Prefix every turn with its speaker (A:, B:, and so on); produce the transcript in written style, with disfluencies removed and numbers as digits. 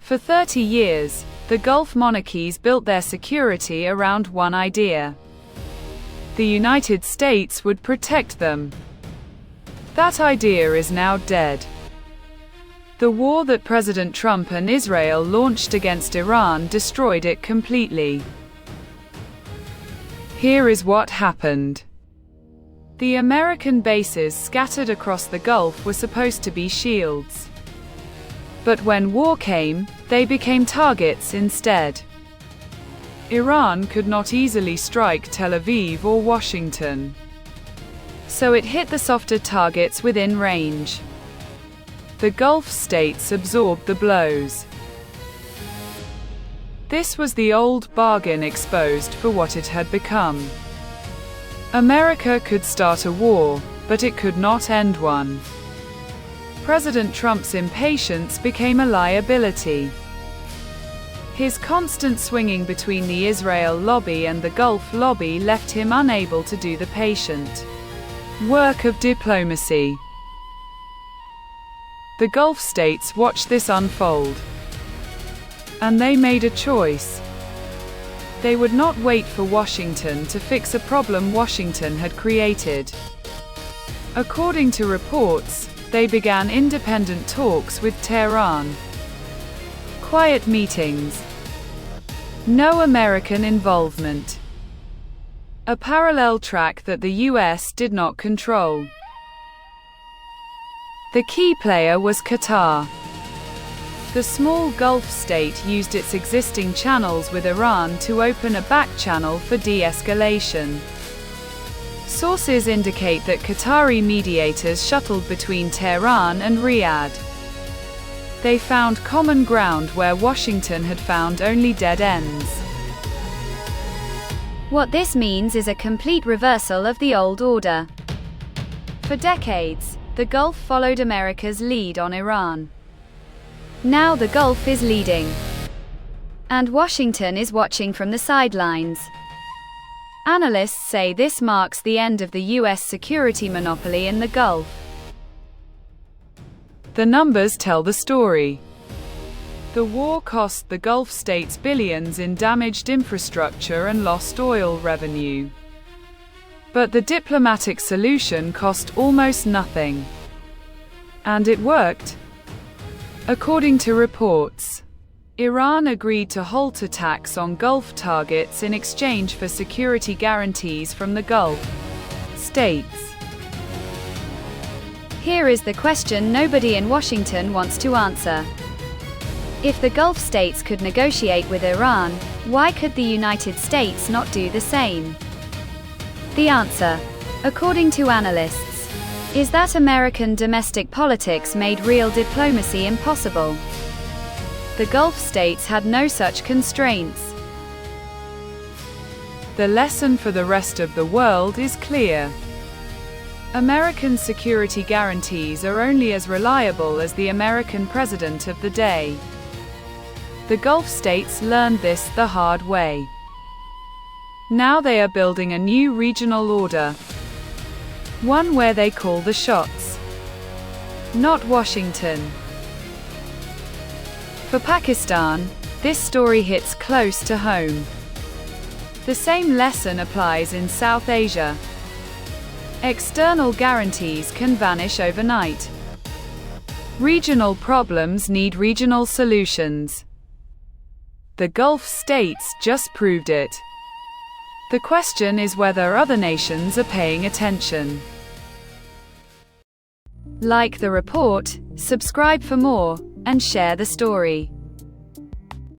A: For 30 years, the Gulf monarchies built their security around one idea: the United States would protect them. That idea is now dead. The war that President Trump and Israel launched against Iran destroyed it completely. Here is what happened. The American bases scattered across the Gulf were supposed to be shields. But when war came, they became targets instead. Iran could not easily strike Tel Aviv or Washington. So it hit the softer targets within range. The Gulf states absorbed the blows. This was the old bargain exposed for what it had become. America could start a war, but it could not end one. President Trump's impatience became a liability. His constant swinging between the Israel lobby and the Gulf lobby left him unable to do the patient work of diplomacy. The Gulf states watched this unfold. And they made a choice. They would not wait for Washington to fix a problem Washington had created. According to reports, they began independent talks with Tehran. Quiet meetings. No American involvement. A parallel track that the US did not control. The key player was Qatar. The small Gulf state used its existing channels with Iran to open a back channel for de-escalation. Sources indicate that Qatari mediators shuttled between Tehran and Riyadh. They found common ground where Washington had found only dead ends.
B: What this means is a complete reversal of the old order. For decades, the Gulf followed America's lead on Iran. Now the Gulf is leading. And Washington is watching from the sidelines. Analysts say this marks the end of the US security monopoly in the Gulf.
A: The numbers tell the story. The war cost the Gulf states billions in damaged infrastructure and lost oil revenue. But the diplomatic solution cost almost nothing. And it worked. According to reports, Iran agreed to halt attacks on Gulf targets in exchange for security guarantees from the Gulf states.
B: Here is the question nobody in Washington wants to answer. If the Gulf states could negotiate with Iran, why could the United States not do the same? The answer, according to analysts, is that American domestic politics made real diplomacy impossible. The Gulf states had no such constraints.
A: The lesson for the rest of the world is clear. American security guarantees are only as reliable as the American president of the day. The Gulf states learned this the hard way. Now they are building a new regional order. One where they call the shots. Not Washington. For Pakistan, this story hits close to home. The same lesson applies in South Asia. External guarantees can vanish overnight. Regional problems need regional solutions. The Gulf states just proved it. The question is whether other nations are paying attention. Like the report, subscribe for more, and share the story.